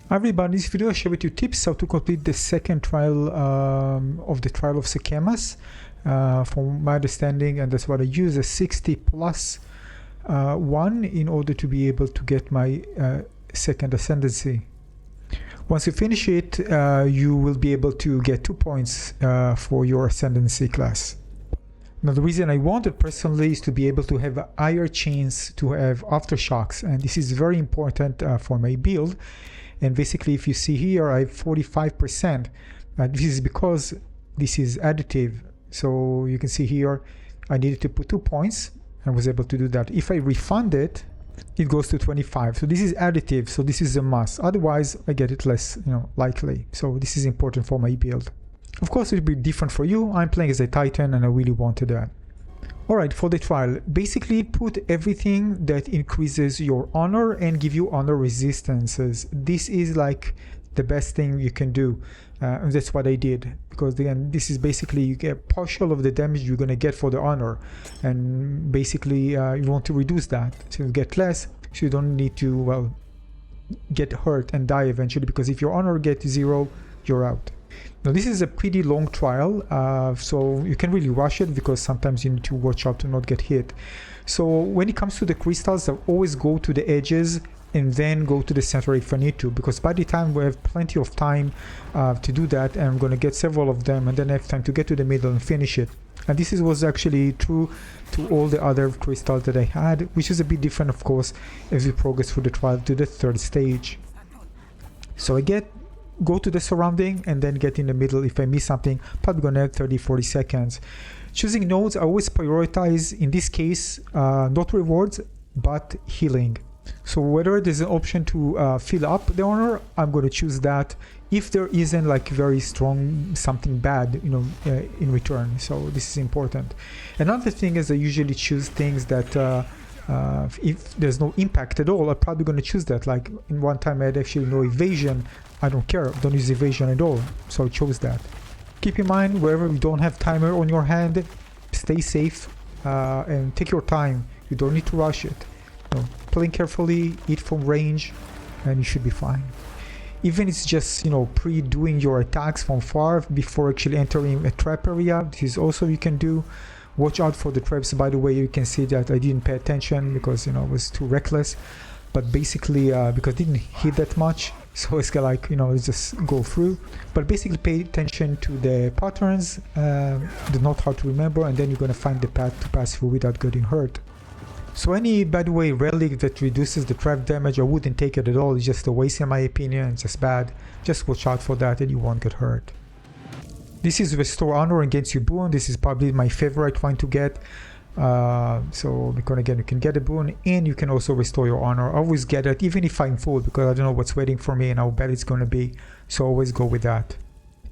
Hi everybody, in this video I share with you tips how to complete the second trial of the trial of Sekhemas. From my understanding, and that's what I use, a 60 plus one in order to be able to get my second ascendancy. Once you finish it, you will be able to get 2 points for your ascendancy class. Now the reason I want it personally is to be able to have a higher chance to have aftershocks, and this is very important for my build. And basically, if you see here, I have 45%. This is because this is additive. So you can see here, I needed to put 2 points. I was able to do that. If I refund it, it goes to 25. So this is additive. So this is a must. Otherwise, I get it less, likely. So this is important for my build. Of course, it will be different for you. I'm playing as a Titan, and I really wanted that. Alright, for the trial, basically put everything that increases your honor and give you honor resistances. This is like the best thing you can do. And that's what I did, because again, this is basically you get partial of the damage you're going to get for the honor, and basically you want to reduce that so you get less, so you don't need to get hurt and die eventually, because if your honor gets 0, you're out. Now this is a pretty long trial, so you can really rush it because sometimes you need to watch out to not get hit. So when it comes to the crystals, I always go to the edges and then go to the center if I need to, because by the time we have plenty of time to do that, and I'm going to get several of them, and then I have time to get to the middle and finish it. And this was actually true to all the other crystals that I had, which is a bit different of course as we progress through the trial to the third stage. So I go to the surrounding and then get in the middle. If I miss something, probably gonna have 30-40 seconds. Choosing nodes, I always prioritize, in this case, not rewards, but healing. So whether there's an option to fill up the honor, I'm going to choose that if there isn't like very strong something bad, in return. So this is important. Another thing is I usually choose things that if there's no impact at all, I'm probably going to choose that. Like in one time I had actually no evasion. I don't care, don't use evasion at all, so I chose that. Keep in mind, wherever you don't have timer on your hand, stay safe and take your time. You don't need to rush it. Playing carefully, eat from range, and you should be fine. Even it's just pre-doing your attacks from far before actually entering a trap area, this is also you can do. Watch out for the traps. By the way, you can see that I didn't pay attention because I was too reckless, but basically because I didn't hit that much, so it's like just go through. But basically pay attention to the patterns, the not hard to remember, and then you're going to find the path to pass through without getting hurt. So any, by the way, relic that reduces the trap damage, I wouldn't take it at all. It's just a waste in my opinion. It's just bad. Just watch out for that and you won't get hurt. This is Restore Honor against your boon. This is probably my favorite one to get. So because again, you can get a boon and you can also restore your honor. I always get it, even if I'm full, because I don't know what's waiting for me and how bad it's going to be. So always go with that.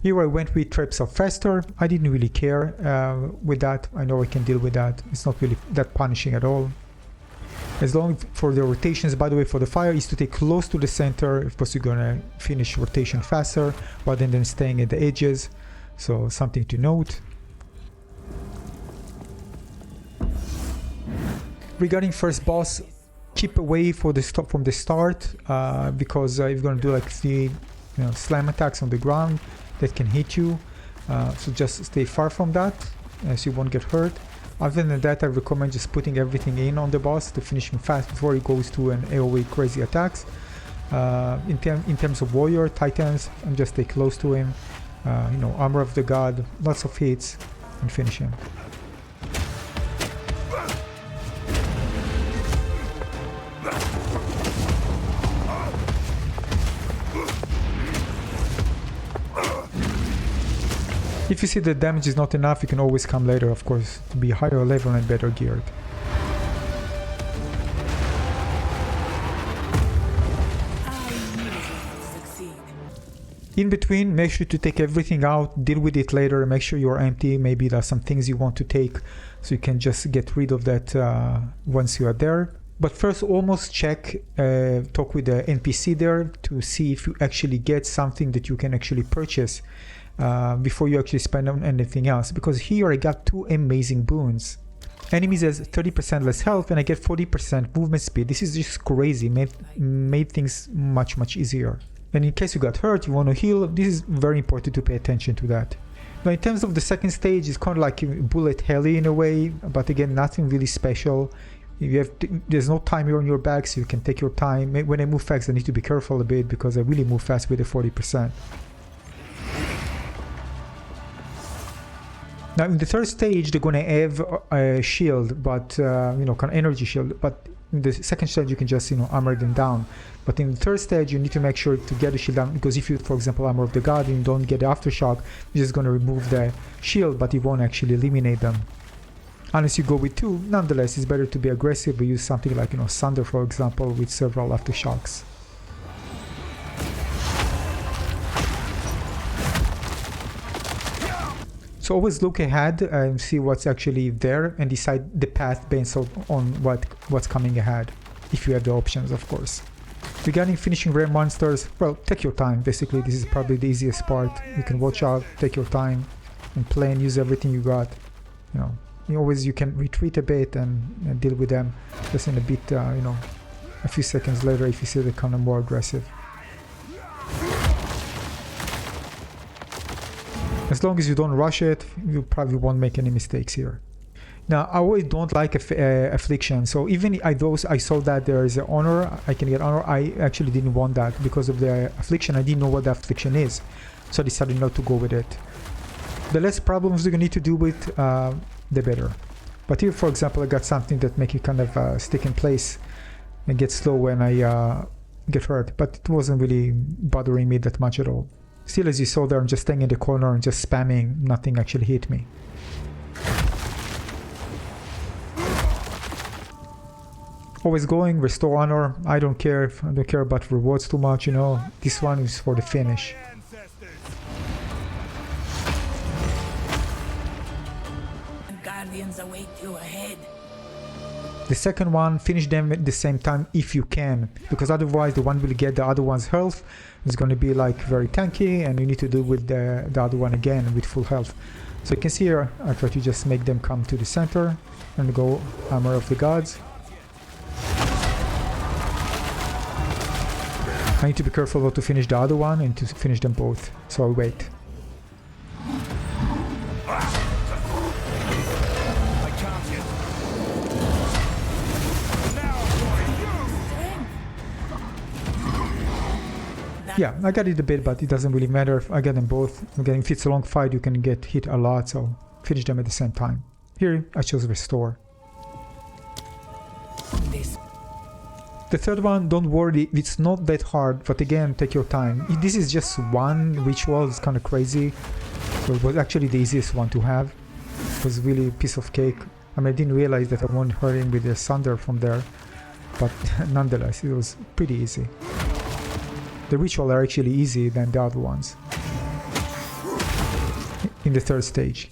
Here I went with traps are faster. I didn't really care with that. I know I can deal with that. It's not really that punishing at all. As long for the rotations, by the way, for the fire is to take close to the center. Of course, you're going to finish rotation faster rather than staying at the edges. So something to note. Regarding first boss, keep away from the start because you're going to do like the slam attacks on the ground that can hit you. So just stay far from that so you won't get hurt. Other than that, I recommend just putting everything in on the boss to finish him fast before he goes to an AoE crazy attacks. In terms of warrior titans, and just stay close to him. Armor of the god, lots of hits, and finish him. If you see the damage is not enough, you can always come later, of course, to be higher level and better geared. In between, make sure to take everything out, deal with it later, make sure you're empty. Maybe there's some things you want to take, so you can just get rid of that once you are there. But first, almost check, talk with the NPC there to see if you actually get something that you can actually purchase before you actually spend on anything else, because here I got 2 amazing boons. Enemies has 30% less health and I get 40% movement speed. This is just crazy, made things much easier. And in case you got hurt, you want to heal, this is very important to pay attention to that. Now in terms of the second stage, it's kind of like bullet heli in a way, but again, nothing really special. There's no timer on your back, so you can take your time. When I move fast, I need to be careful a bit because I really move fast with the 40%. Now in the third stage, they're going to have a shield, but kind of energy shield. But in the second stage, you can just armor them down. But in the third stage, you need to make sure to get the shield down, because if you, for example, armor of the god and you don't get the aftershock, you're just going to remove the shield, but it won't actually eliminate them. Unless you go with 2, nonetheless, it's better to be aggressive or use something like Sunder, for example, with several aftershocks. So always look ahead and see what's actually there and decide the path based on what's coming ahead, if you have the options, of course. Regarding finishing rare monsters, well, take your time. Basically, this is probably the easiest part. You can watch out, take your time, and play and use everything you got. You can retreat a bit and deal with them just in a bit, a few seconds later if you see they're kind of more aggressive. As long as you don't rush it, you probably won't make any mistakes here. Now, I always don't like affliction, so even though I saw that there is an honor, I can get honor, I actually didn't want that because of the affliction. I didn't know what the affliction is, so I decided not to go with it. The less problems you're going to need to do with, the better. But here, for example, I got something that make you kind of stick in place and get slow when I get hurt, but it wasn't really bothering me that much at all. Still, as you saw there, I'm just staying in the corner and just spamming, nothing actually hit me. Always going, restore honor. I don't care about rewards too much, This one is for the finish. Guardians await you ahead. The second one, finish them at the same time if you can, because otherwise the one will get the other one's health. It's going to be like very tanky, and you need to do with the other one again with full health. So you can see here, I try to just make them come to the center and go Armor of the Gods. I need to be careful not to finish the other one and to finish them both, so I'll wait. Yeah, I got it a bit, but it doesn't really matter. I get them both. Again, if it's a long fight, you can get hit a lot, so finish them at the same time. Here, I chose Restore. The third one, don't worry, it's not that hard, but again, take your time. This is just one ritual, it's kind of crazy. So it was actually the easiest one to have. It was really a piece of cake. I mean, I didn't realize that I won't hurt him with the Sunder from there, but nonetheless, it was pretty easy. The ritual are actually easier than the other ones in the third stage.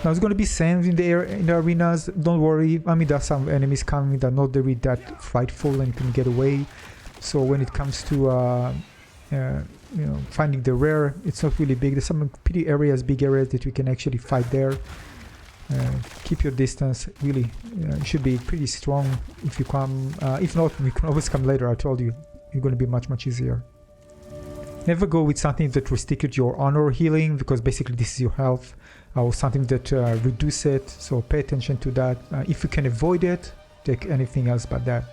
Now it's going to be sand in the arenas. Don't worry. I mean, there's some enemies coming that are not really that frightful and you can get away. So when it comes to finding the rare, it's not really big. There's some pretty areas, big areas that you can actually fight there. Keep your distance. Really, you should be pretty strong if you come. If not, you can always come later. I told you, you're going to be much easier. Never go with something that restricted your honor healing, because basically this is your health, or something that reduce it. So pay attention to that. If you can avoid it, take anything else but that.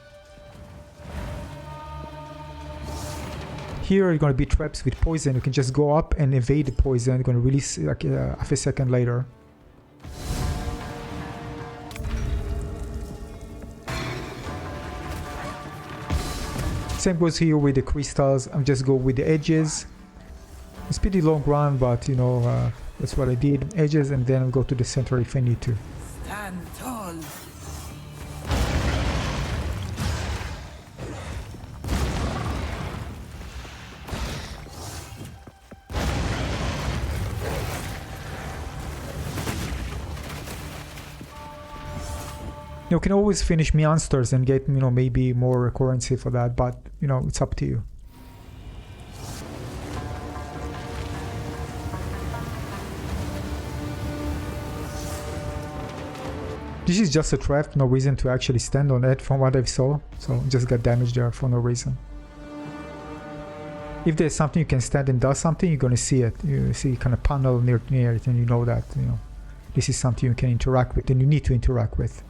Here you're going to be traps with poison. You can just go up and evade the poison. You're going to release like half a second later. Same goes here with the crystals. I'm just go with the edges. It's pretty long run, but that's what I did. Edges, and then I'll go to the center if I need to. Stand tall. You can always finish monsters and get, maybe more currency for that, but, it's up to you. This is just a trap, no reason to actually stand on it from what I saw, so just got damaged there for no reason. if there's something you can stand and does something, you're going to see it. You see kind of panel near it, and you know that, you know, this is something you can interact with and you need to interact with.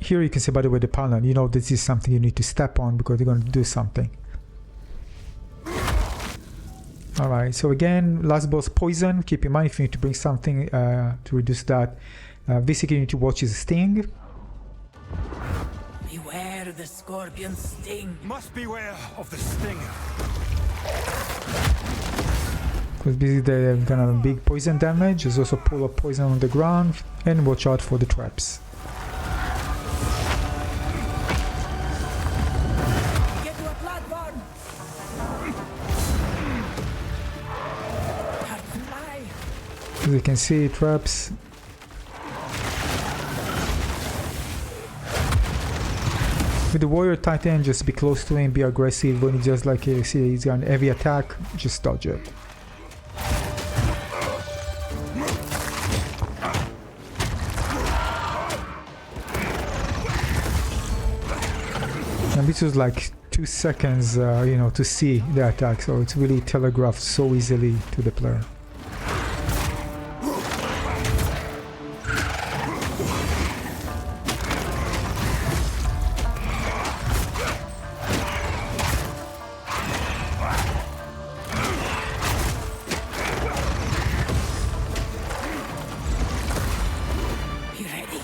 Here you can see, by the way, the panel, you know, this is something you need to step on because you're going to do something. Alright, so again, last boss, poison. Keep in mind if you need to bring something to reduce that. Basically, you need to watch his sting. Beware the scorpion's sting. Must beware of the stinger. Because basically they're gonna have big poison damage. There's also a pool of poison on the ground, and watch out for the traps. Get to a platform. Hard to fly. As you can see, traps. With the warrior titan, just be close to him, be aggressive. When he just like you see he's got an heavy attack, just dodge it. And this was like 2 seconds, you know, to see the attack, so it's really telegraphed so easily to the player. Be ready.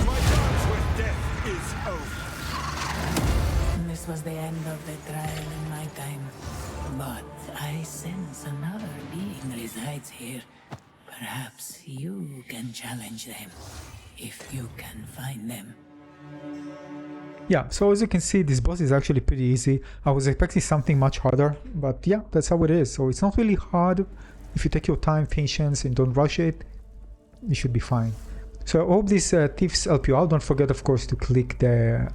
My dance with death is over. This was the end of the trial in my time. But I sense another being resides here. Perhaps you can challenge them, if you can find them. Yeah, so as you can see, this boss is actually pretty easy. I was expecting something much harder, but yeah, that's how it is. So it's not really hard. If you take your time, patience, and don't rush it, you should be fine. So I hope these tips help you out. Don't forget, of course, to click the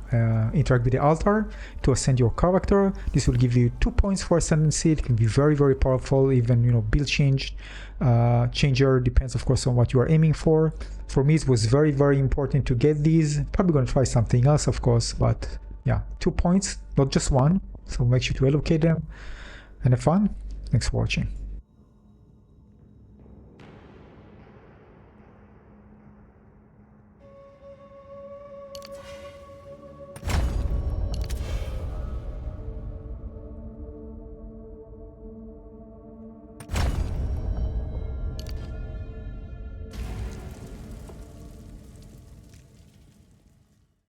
interact with the altar to ascend your character. This will give you 2 points for ascendancy. It can be very, very powerful. Even, you know, build changer depends, of course, on what you are aiming for. For me, it was very, very important to get these. Probably going to try something else, of course, but yeah, 2 points, not just one. So make sure to allocate them and have fun. Thanks for watching.